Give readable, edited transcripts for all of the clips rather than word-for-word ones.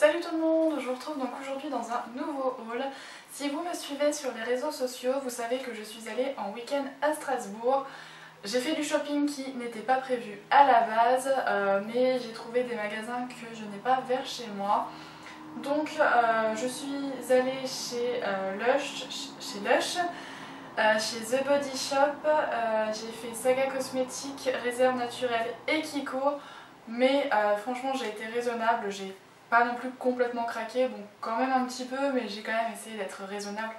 Salut tout le monde, je vous retrouve donc aujourd'hui dans un nouveau haul. Si vous me suivez sur les réseaux sociaux, vous savez que je suis allée en week-end à Strasbourg. J'ai fait du shopping qui n'était pas prévu à la base, mais j'ai trouvé des magasins que je n'ai pas vers chez moi. Donc je suis allée chez Lush, chez The Body Shop, j'ai fait Saga Cosmétique, Réserve Naturelle et Kiko. Mais franchement j'ai été raisonnable, j'ai pas non plus complètement craqué, bon quand même un petit peu, mais j'ai quand même essayé d'être raisonnable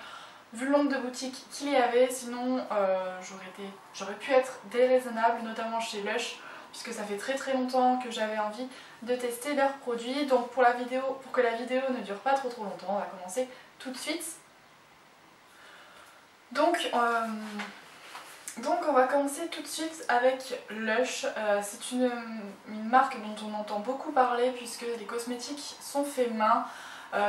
vu le nombre de boutiques qu'il y avait, sinon j'aurais pu être déraisonnable, notamment chez Lush, puisque ça fait très longtemps que j'avais envie de tester leurs produits. Donc pour que la vidéo ne dure pas trop longtemps, on va commencer tout de suite. Donc on va commencer tout de suite avec Lush. C'est une marque dont on entend beaucoup parler puisque les cosmétiques sont faits main.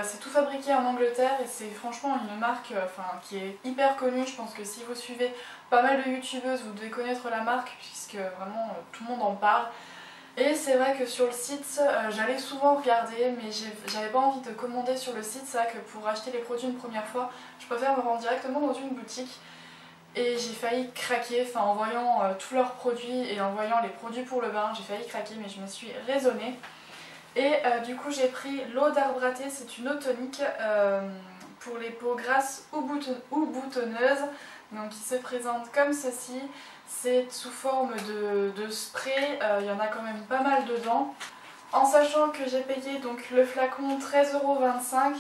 C'est tout fabriqué en Angleterre et c'est franchement une marque qui est hyper connue. Je pense que si vous suivez pas mal de youtubeuses, vous devez connaître la marque puisque vraiment tout le monde en parle. Et c'est vrai que sur le site, j'allais souvent regarder, mais j'avais pas envie de commander sur le site. C'est vrai que pour acheter les produits une première fois, je préfère me rendre directement dans une boutique. Et j'ai failli craquer, en voyant tous leurs produits et en voyant les produits pour le bain, j'ai failli craquer, mais je me suis raisonnée. Et du coup j'ai pris l'eau d'arbre à thé, c'est une eau tonique pour les peaux grasses ou boutonneuses, donc qui se présente comme ceci. C'est sous forme de spray, il y en a quand même pas mal dedans. En sachant que j'ai payé donc le flacon 13,25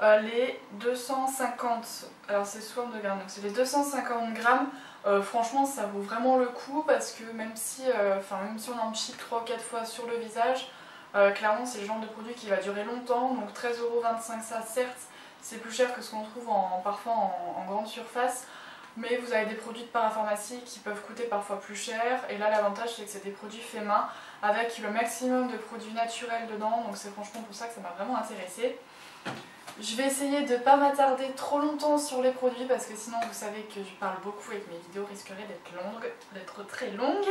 €, les 250, alors c'est sous forme de grammes, donc c'est les 250 grammes. Franchement ça vaut vraiment le coup parce que même si on en pchit 3 ou 4 fois sur le visage, clairement c'est le genre de produit qui va durer longtemps. Donc 13,25 € ça certes c'est plus cher que ce qu'on trouve parfois en grande surface, mais vous avez des produits de parapharmacie qui peuvent coûter parfois plus cher, et là l'avantage c'est que c'est des produits faits main avec le maximum de produits naturels dedans, donc c'est franchement pour ça que ça m'a vraiment intéressée. Je vais essayer de ne pas m'attarder trop longtemps sur les produits parce que sinon vous savez que je parle beaucoup et que mes vidéos risqueraient d'être très longues.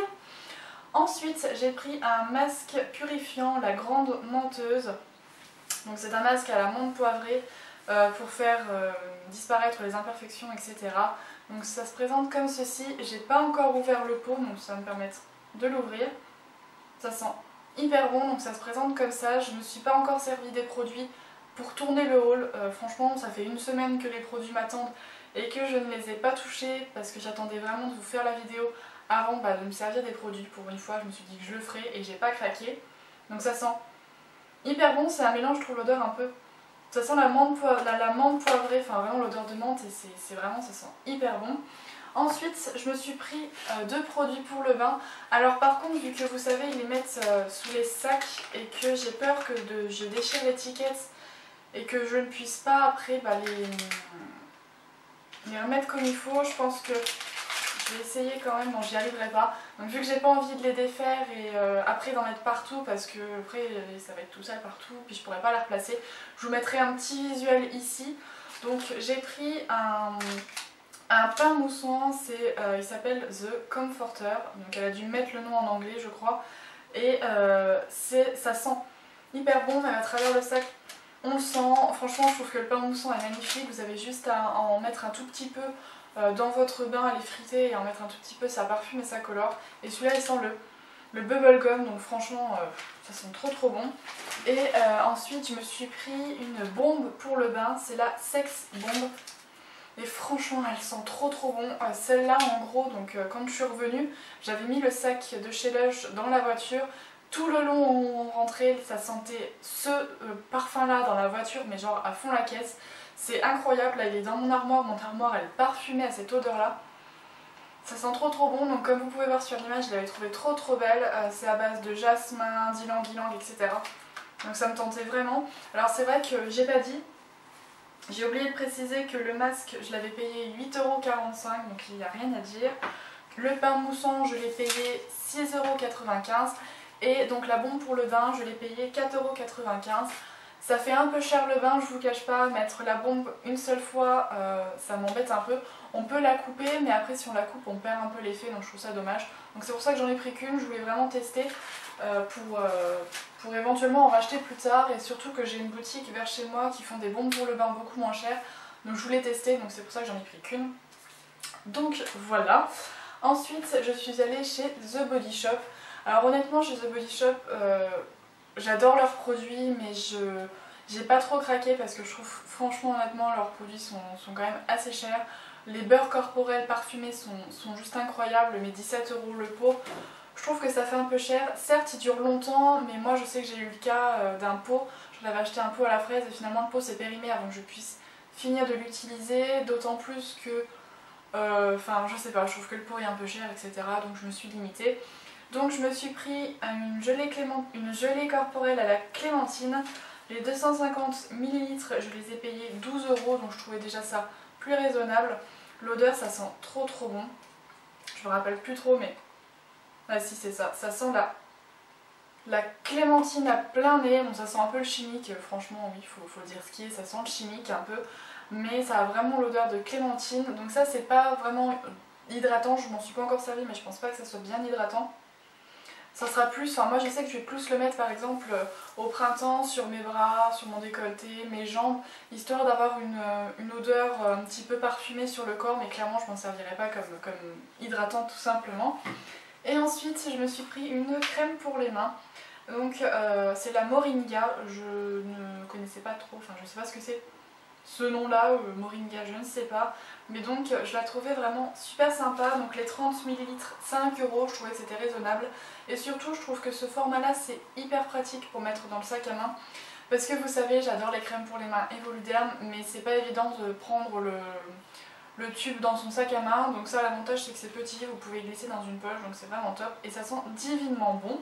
Ensuite j'ai pris un masque purifiant, la grande menteuse. Donc c'est un masque à la menthe poivrée pour faire disparaître les imperfections, etc. Donc ça se présente comme ceci. J'ai pas encore ouvert le pot, donc ça va me permettre de l'ouvrir. Ça sent hyper bon, donc ça se présente comme ça. Je ne me suis pas encore servi des produits pour tourner le haul. Franchement ça fait une semaine que les produits m'attendent et que je ne les ai pas touchés parce que j'attendais vraiment de vous faire la vidéo avant de me servir des produits. Pour une fois je me suis dit que je le ferais et j'ai pas craqué. Donc ça sent hyper bon, c'est un mélange, je trouve l'odeur un peu... Ça sent la menthe poivrée, vraiment l'odeur de menthe, et c'est vraiment, ça sent hyper bon. Ensuite je me suis pris 2 produits pour le bain. Alors par contre vu que vous savez ils les mettent sous les sacs et que j'ai peur que je déchire l'étiquette et que je ne puisse pas après les remettre comme il faut, je pense que je vais essayer quand même, non j'y arriverai pas. Donc vu que j'ai pas envie de les défaire et après d'en mettre partout parce que après ça va être tout sale partout puis je pourrais pas les replacer, je vous mettrai un petit visuel ici. Donc j'ai pris un pain moussant, il s'appelle The Comforter, donc elle a dû mettre le nom en anglais je crois. Et ça sent hyper bon, même à travers le sac on le sent. Franchement je trouve que le pain moussant est magnifique, vous avez juste à en mettre un tout petit peu dans votre bain, à les friter et en mettre un tout petit peu, ça parfume et ça colore. Et celui-là il sent le bubblegum, donc franchement ça sent trop bon. Et ensuite je me suis pris une bombe pour le bain, c'est la Sex Bomb. Et franchement elle sent trop bon. Celle-là en gros, donc quand je suis revenue, j'avais mis le sac de chez Lush dans la voiture. Tout le long où on rentrait, ça sentait ce parfum là dans la voiture, mais genre à fond la caisse. C'est incroyable, là il est dans mon armoire elle est parfumée à cette odeur là. Ça sent trop bon, donc comme vous pouvez voir sur l'image, je l'avais trouvée trop belle. C'est à base de jasmin, d'ylang-ylang, etc. Donc ça me tentait vraiment. Alors c'est vrai que j'ai pas dit, j'ai oublié de préciser que le masque je l'avais payé 8,45 €, donc il n'y a rien à dire. Le pain moussant je l'ai payé 6,95 €. Et donc la bombe pour le bain je l'ai payé 4,95 €. Ça fait un peu cher le bain, je vous cache pas, mettre la bombe une seule fois ça m'embête un peu. On peut la couper mais après si on la coupe on perd un peu l'effet, donc je trouve ça dommage. Donc c'est pour ça que j'en ai pris qu'une, je voulais vraiment tester. pour éventuellement en racheter plus tard, et surtout que j'ai une boutique vers chez moi qui font des bombes pour le bain beaucoup moins chères, donc je voulais tester, donc c'est pour ça que j'en ai pris qu'une. Donc voilà. Ensuite je suis allée chez The Body Shop. Alors honnêtement chez The Body Shop j'adore leurs produits, mais j'ai pas trop craqué parce que je trouve franchement honnêtement leurs produits sont quand même assez chers. Les beurres corporels parfumés sont juste incroyables, mais 17 € le pot. Je trouve que ça fait un peu cher. Certes, il dure longtemps, mais moi je sais que j'ai eu le cas d'un pot. J'en avais acheté un pot à la fraise et finalement le pot s'est périmé avant que je puisse finir de l'utiliser. D'autant plus que, enfin je sais pas, je trouve que le pot est un peu cher, etc. Donc je me suis limitée. Donc je me suis pris une gelée corporelle à la clémentine. Les 250 ml, je les ai payés 12 €, donc je trouvais déjà ça plus raisonnable. L'odeur, ça sent trop bon. Je me rappelle plus trop, mais... Ah si, c'est ça. Ça sent la clémentine à plein nez. Bon, ça sent un peu le chimique, franchement, oui, faut dire ce qui est. Ça sent le chimique un peu, mais ça a vraiment l'odeur de clémentine. Donc ça, c'est pas vraiment hydratant. Je m'en suis pas encore servi, mais je pense pas que ça soit bien hydratant. Ça sera plus, enfin moi je sais que je vais plus le mettre par exemple au printemps sur mes bras, sur mon décolleté, mes jambes, histoire d'avoir une odeur un petit peu parfumée sur le corps, mais clairement je m'en servirai pas comme hydratant tout simplement. Et ensuite je me suis pris une crème pour les mains, donc c'est la Moringa, je ne connaissais pas trop, enfin je sais pas ce que c'est ce nom là, Moringa, je ne sais pas, mais donc je la trouvais vraiment super sympa. Donc les 30 ml 5 €, je trouvais que c'était raisonnable, et surtout je trouve que ce format là c'est hyper pratique pour mettre dans le sac à main, parce que vous savez j'adore les crèmes pour les mains Evoluderm, mais c'est pas évident de prendre le tube dans son sac à main. Donc ça, l'avantage c'est que c'est petit, vous pouvez glisser dans une poche, donc c'est vraiment top et ça sent divinement bon.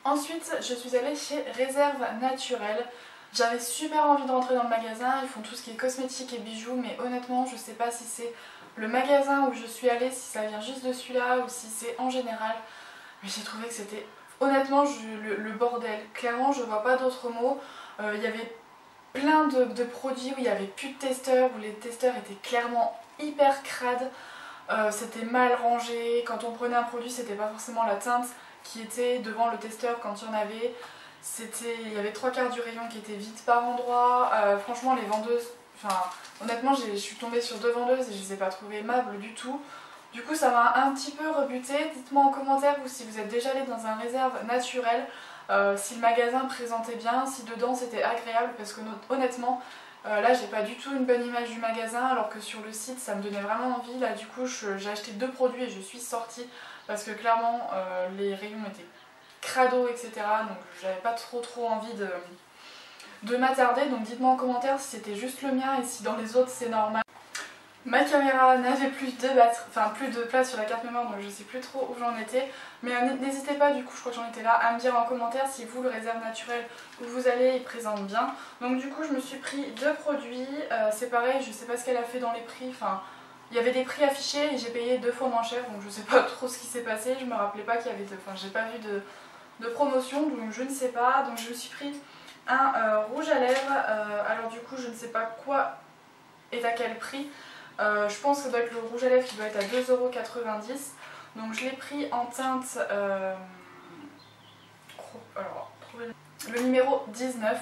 Ensuite je suis allée chez Réserve Naturelle. J'avais super envie de rentrer dans le magasin, ils font tout ce qui est cosmétiques et bijoux, mais honnêtement je sais pas si c'est le magasin où je suis allée, si ça vient juste de celui-là ou si c'est en général. Mais j'ai trouvé que c'était honnêtement le bordel. Clairement je vois pas d'autres mots. Il y avait plein de produits où il n'y avait plus de testeurs, où les testeurs étaient clairement hyper crades. C'était mal rangé, quand on prenait un produit c'était pas forcément la teinte qui était devant le testeur quand il y en avait. Il y avait 3/4 du rayon qui était vide par endroit. Franchement les vendeuses, enfin honnêtement je suis tombée sur 2 vendeuses et je les ai pas trouvées aimables du tout. Du coup ça m'a un petit peu rebutée. Dites-moi en commentaire vous si vous êtes déjà allé dans un Réserve Naturelle, si le magasin présentait bien, si dedans c'était agréable, parce que honnêtement là j'ai pas du tout une bonne image du magasin, alors que sur le site ça me donnait vraiment envie. Là du coup j'ai acheté 2 produits et je suis sortie parce que clairement les rayons étaient crado, etc. Donc j'avais pas trop envie de m'attarder. Donc dites-moi en commentaire si c'était juste le mien et si dans les autres c'est normal. Ma caméra n'avait plus de place sur la carte mémoire, donc je sais plus trop où j'en étais. Mais n'hésitez pas, du coup je crois que j'en étais là, à me dire en commentaire si vous, le Réserve Naturelle où vous allez, il présente bien. Donc du coup je me suis pris 2 produits, c'est pareil, je sais pas ce qu'elle a fait dans les prix, enfin il y avait des prix affichés et j'ai payé 2 fois moins cher, donc je sais pas trop ce qui s'est passé, je me rappelais pas qu'il y avait j'ai pas vu de promotion, donc je ne sais pas. Donc je me suis pris un rouge à lèvres, alors du coup je ne sais pas quoi est à quel prix. Je pense que ça doit être le rouge à lèvres qui doit être à 2,90 €. Donc je l'ai pris en teinte alors, le numéro 19.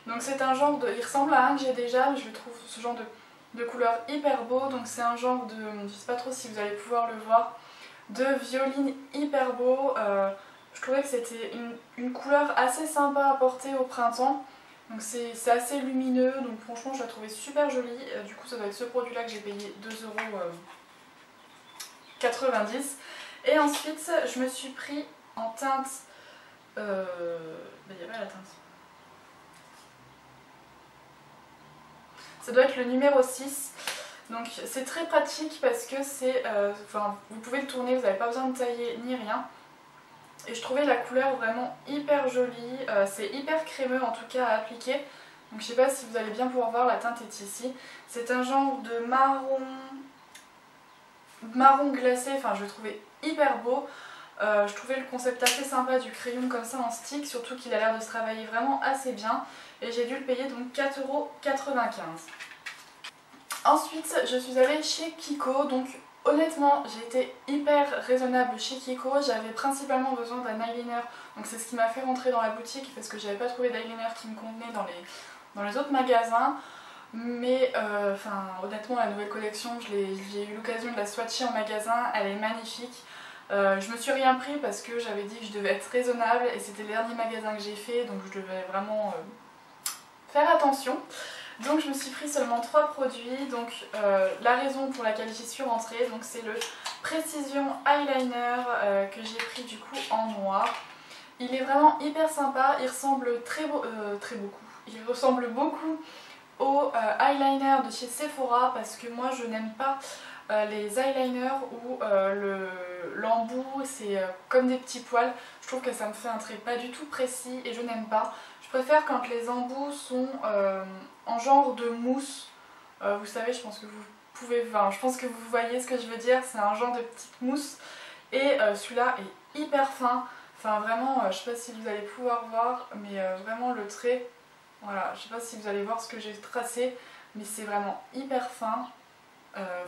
Donc c'est un genre de... Il ressemble à un que j'ai déjà, mais je trouve ce genre de couleur hyper beau. Donc c'est un genre de... Je sais pas trop si vous allez pouvoir le voir. De violine hyper beau. Je trouvais que c'était une couleur assez sympa à porter au printemps. Donc c'est assez lumineux, donc franchement je la trouvais super jolie. Du coup ça doit être ce produit là que j'ai payé 2,90 €. Et ensuite je me suis pris en teinte... il n'y a pas la teinte. Ça doit être le numéro 6. Donc c'est très pratique parce que c'est... vous pouvez le tourner, vous n'avez pas besoin de tailler ni rien. Et je trouvais la couleur vraiment hyper jolie, c'est hyper crémeux en tout cas à appliquer. Donc je sais pas si vous allez bien pouvoir voir, la teinte est ici. C'est un genre de marron glacé, enfin je le trouvais hyper beau. Je trouvais le concept assez sympa du crayon comme ça en stick, surtout qu'il a l'air de se travailler vraiment assez bien. Et j'ai dû le payer donc 4,95 €. Ensuite je suis allée chez Kiko, donc Honnêtement, j'ai été hyper raisonnable chez Kiko, j'avais principalement besoin d'un eyeliner, donc c'est ce qui m'a fait rentrer dans la boutique parce que j'avais pas trouvé d'eyeliner qui me convenait dans les autres magasins. Mais honnêtement la nouvelle collection, j'ai eu l'occasion de la swatcher en magasin, elle est magnifique. Je me suis rien pris parce que j'avais dit que je devais être raisonnable et c'était le dernier magasin que j'ai fait, donc je devais vraiment faire attention. Donc je me suis pris seulement 3 produits, donc la raison pour laquelle j'y suis rentrée, donc c'est le Precision Eyeliner que j'ai pris du coup en noir. Il est vraiment hyper sympa, il ressemble il ressemble beaucoup au eyeliner de chez Sephora parce que moi je n'aime pas les eyeliners où l'embout c'est comme des petits poils. Je trouve que ça me fait un trait pas du tout précis et je n'aime pas. Je préfère quand les embouts sont en genre de mousse. Vous savez, je pense que je pense que vous voyez ce que je veux dire. C'est un genre de petite mousse et celui-là est hyper fin. Enfin vraiment, je sais pas si vous allez pouvoir voir, mais vraiment le trait, voilà, je sais pas si vous allez voir ce que j'ai tracé, mais c'est vraiment hyper fin.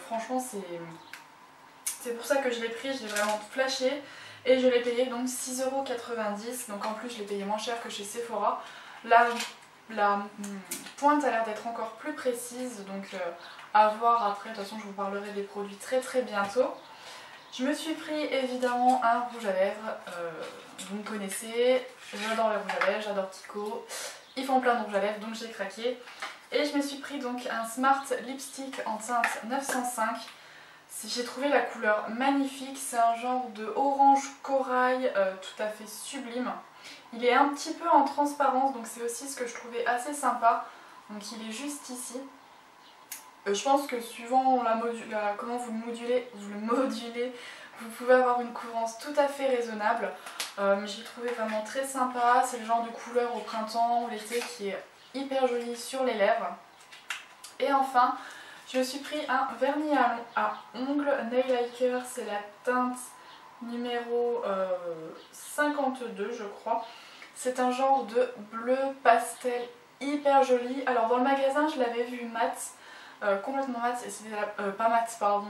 Franchement c'est pour ça que je l'ai pris, je l'ai vraiment flashé et je l'ai payé donc 6,90 €, donc en plus je l'ai payé moins cher que chez Sephora. La pointe a l'air d'être encore plus précise, donc à voir après, de toute façon je vous parlerai des produits très bientôt. Je me suis pris évidemment un rouge à lèvres, vous me connaissez, j'adore les rouges à lèvres, j'adore Kiko, ils font plein de rouges à lèvres donc j'ai craqué. Et je me suis pris donc un Smart Lipstick en teinte 905. J'ai trouvé la couleur magnifique, c'est un genre de orange corail tout à fait sublime. Il est un petit peu en transparence, donc c'est aussi ce que je trouvais assez sympa. Donc il est juste ici. Je pense que suivant comment vous le modulez, vous pouvez avoir une couvrance tout à fait raisonnable. Mais je l'ai trouvé vraiment très sympa, c'est le genre de couleur au printemps ou l'été qui est hyper joli sur les lèvres. Et enfin, je me suis pris un vernis à ongles Nail Hiker, c'est la teinte numéro 52 je crois. C'est un genre de bleu pastel hyper joli. Alors dans le magasin je l'avais vu mat, complètement mat, et c'était pas mat pardon,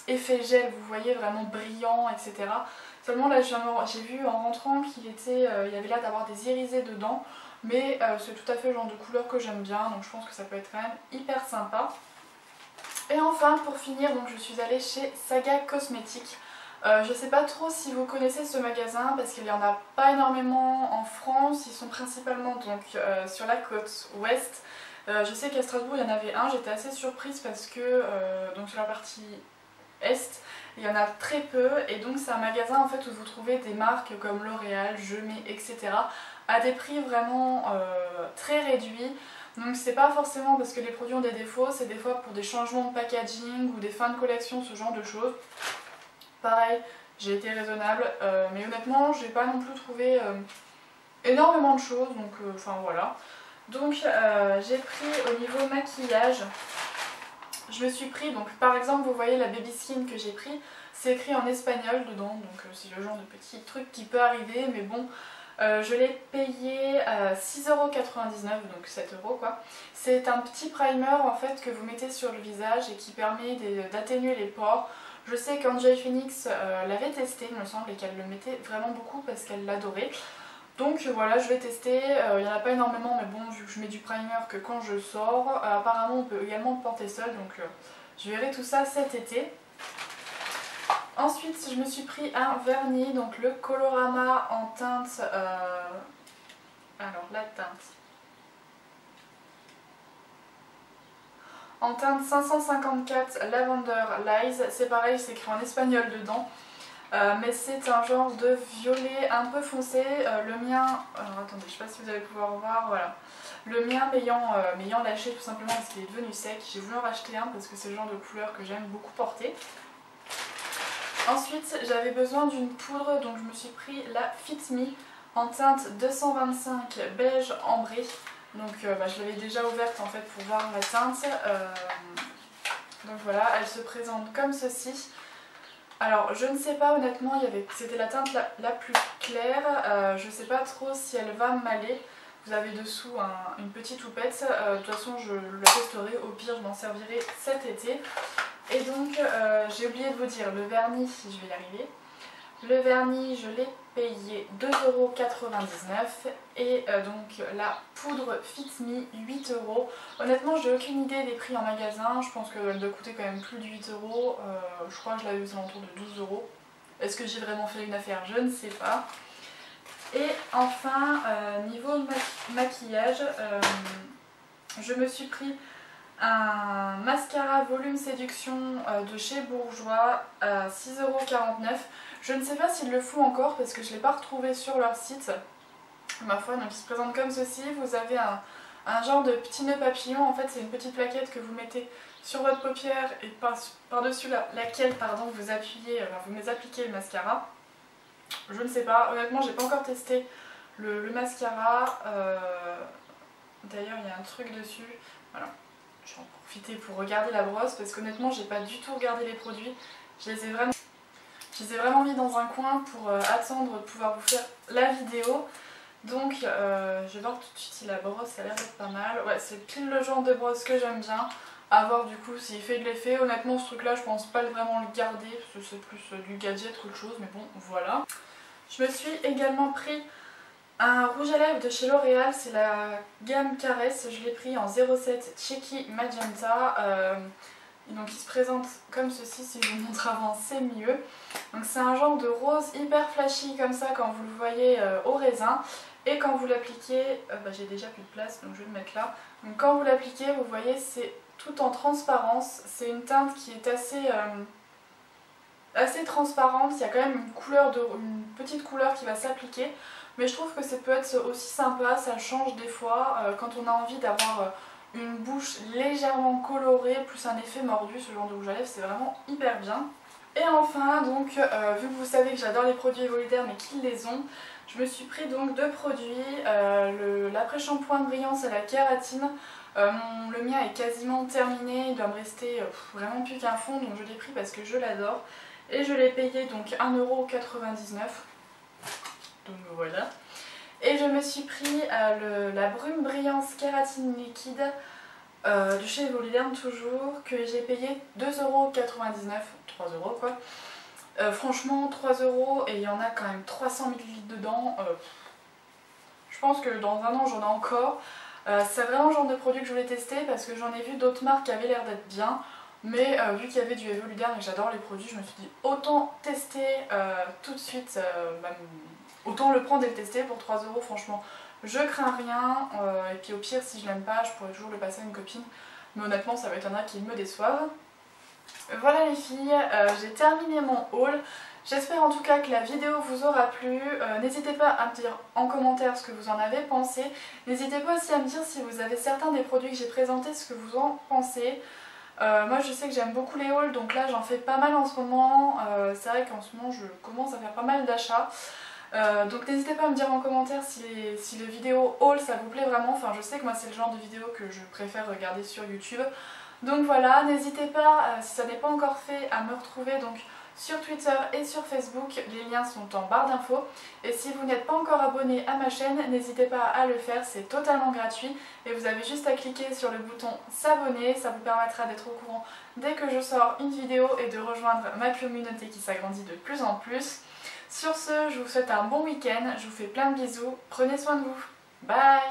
effet gel, vous voyez, vraiment brillant, etc. Seulement là j'ai vu en rentrant qu'il il y avait l'air d'avoir des irisés dedans. Mais c'est tout à fait le genre de couleur que j'aime bien, donc je pense que ça peut être quand même hyper sympa. Et enfin pour finir, donc je suis allée chez Saga Cosmétiques. Je sais pas trop si vous connaissez ce magasin parce qu'il n'y en a pas énormément en France, ils sont principalement donc sur la côte ouest. Je sais qu'à Strasbourg il y en avait un, j'étais assez surprise parce que donc sur la partie est, il y en a très peu et donc c'est un magasin en fait où vous trouvez des marques comme L'Oréal, Jemé, etc. à des prix vraiment très réduits. Donc c'est pas forcément parce que les produits ont des défauts, c'est des fois pour des changements de packaging ou des fins de collection, ce genre de choses. Pareil, j'ai été raisonnable, mais honnêtement j'ai pas non plus trouvé énormément de choses, donc enfin voilà. Donc j'ai pris au niveau maquillage, je me suis pris, donc par exemple vous voyez la Baby Skin que j'ai pris, c'est écrit en espagnol dedans, donc c'est le genre de petit truc qui peut arriver, mais bon, je l'ai payé à 6,99 €, donc 7 € quoi. C'est un petit primer en fait que vous mettez sur le visage et qui permet d'atténuer les pores. Je sais qu'Enjoy Phoenix l'avait testé il me semble et qu'elle le mettait vraiment beaucoup parce qu'elle l'adorait. Donc voilà, je vais tester, il n'y en a pas énormément mais bon, vu que je mets du primer que quand je sors, apparemment on peut également le porter seul, donc je verrai tout ça cet été. Ensuite je me suis pris un vernis, donc le Colorama en teinte, alors la teinte, en teinte 554 Lavender Lies, c'est pareil, c'est écrit en espagnol dedans. Mais c'est un genre de violet un peu foncé, le mien, attendez, je sais pas si vous allez pouvoir voir, voilà, le mien m'ayant lâché tout simplement parce qu'il est devenu sec, j'ai voulu en racheter un parce que c'est le genre de couleur que j'aime beaucoup porter. Ensuite j'avais besoin d'une poudre, donc je me suis pris la Fit Me en teinte 225 beige ambré, donc je l'avais déjà ouverte en fait pour voir la teinte, donc voilà, elle se présente comme ceci. Alors je ne sais pas honnêtement, c'était la teinte la plus claire, je ne sais pas trop si elle va m'aller. Vous avez dessous une petite houppette, de toute façon je la testerai, au pire je m'en servirai cet été. Et donc j'ai oublié de vous dire, le vernis, si je vais y arriver, le vernis je l'ai payé 2,99 € et donc la poudre Fit Me 8 €. Honnêtement j'ai aucune idée des prix en magasin, je pense qu'elle doit coûter quand même plus de 8 €, je crois que je l'avais aux alentours de 12 €. Est-ce que j'ai vraiment fait une affaire? Je ne sais pas. Et enfin niveau maquillage, je me suis pris un mascara volume séduction de chez Bourjois à 6,49 €. Je ne sais pas s'ils le font encore parce que je ne l'ai pas retrouvé sur leur site. Ma foi, donc il se présente comme ceci. Vous avez un genre de petit nœud papillon. En fait, c'est une petite plaquette que vous mettez sur votre paupière et par-dessus laquelle vous appuyez, vous appliquez le mascara. Je ne sais pas, honnêtement, j'ai pas encore testé le mascara. D'ailleurs, il y a un truc dessus. Voilà. Je vais en profiter pour regarder la brosse parce qu'honnêtement j'ai pas du tout regardé les produits. Je les ai vraiment mis dans un coin pour attendre de pouvoir vous faire la vidéo. Donc je vais voir tout de suite si la brosse a l'air d'être pas mal. Ouais, c'est pile le genre de brosse que j'aime bien. À voir du coup s'il fait de l'effet. Honnêtement ce truc là je pense pas vraiment le garder parce que c'est plus du gadget qu'autre chose, mais bon voilà. Je me suis également pris un rouge à lèvres de chez L'Oréal, c'est la gamme Caresse, je l'ai pris en 07 Cheeky Magenta. Donc il se présente comme ceci, si je vous montre avant c'est mieux. Donc c'est un genre de rose hyper flashy comme ça quand vous le voyez au raisin. Et quand vous l'appliquez, j'ai déjà plus de place donc je vais le mettre là. Donc quand vous l'appliquez vous voyez c'est tout en transparence, c'est une teinte qui est assez transparente, il y a quand même une petite couleur qui va s'appliquer. Mais je trouve que ça peut être aussi sympa, ça change des fois quand on a envie d'avoir une bouche légèrement colorée, plus un effet mordu, ce genre de rouge à lèvres c'est vraiment hyper bien. Et enfin donc vu que vous savez que j'adore les produits Evoluderm mais qu'ils les ont, je me suis pris donc deux produits, l'après-shampoing de brillance à la kératine. Le mien est quasiment terminé, il doit me rester vraiment plus qu'un fond donc je l'ai pris parce que je l'adore. Et je l'ai payé donc 1,99 €. Donc voilà. Et je me suis pris la brume brillance kératine liquide de chez Evoluderm toujours, que j'ai payé 2,99 €, 3 € quoi. Franchement 3 € et il y en a quand même 300 ml dedans. Je pense que dans un an j'en ai encore. C'est vraiment le genre de produit que je voulais tester parce que j'en ai vu d'autres marques qui avaient l'air d'être bien. Mais vu qu'il y avait du Evoluderm et que j'adore les produits, je me suis dit autant tester tout de suite, autant le prendre et le tester pour 3 € franchement. Je crains rien et puis au pire si je l'aime pas je pourrais toujours le passer à une copine. Mais honnêtement ça m'étonnerait qu'il me déçoive. Voilà les filles, j'ai terminé mon haul. J'espère en tout cas que la vidéo vous aura plu. N'hésitez pas à me dire en commentaire ce que vous en avez pensé. N'hésitez pas aussi à me dire si vous avez certains des produits que j'ai présentés, ce que vous en pensez. Moi je sais que j'aime beaucoup les hauls donc là j'en fais pas mal en ce moment, c'est vrai qu'en ce moment je commence à faire pas mal d'achats, donc n'hésitez pas à me dire en commentaire si les vidéos haul ça vous plaît vraiment, enfin je sais que moi c'est le genre de vidéo que je préfère regarder sur YouTube, donc voilà, n'hésitez pas si ça n'est pas encore fait à me retrouver donc sur Twitter et sur Facebook, les liens sont en barre d'infos. Et si vous n'êtes pas encore abonné à ma chaîne, n'hésitez pas à le faire, c'est totalement gratuit. Et vous avez juste à cliquer sur le bouton s'abonner, ça vous permettra d'être au courant dès que je sors une vidéo et de rejoindre ma communauté qui s'agrandit de plus en plus. Sur ce, je vous souhaite un bon week-end, je vous fais plein de bisous, prenez soin de vous, bye!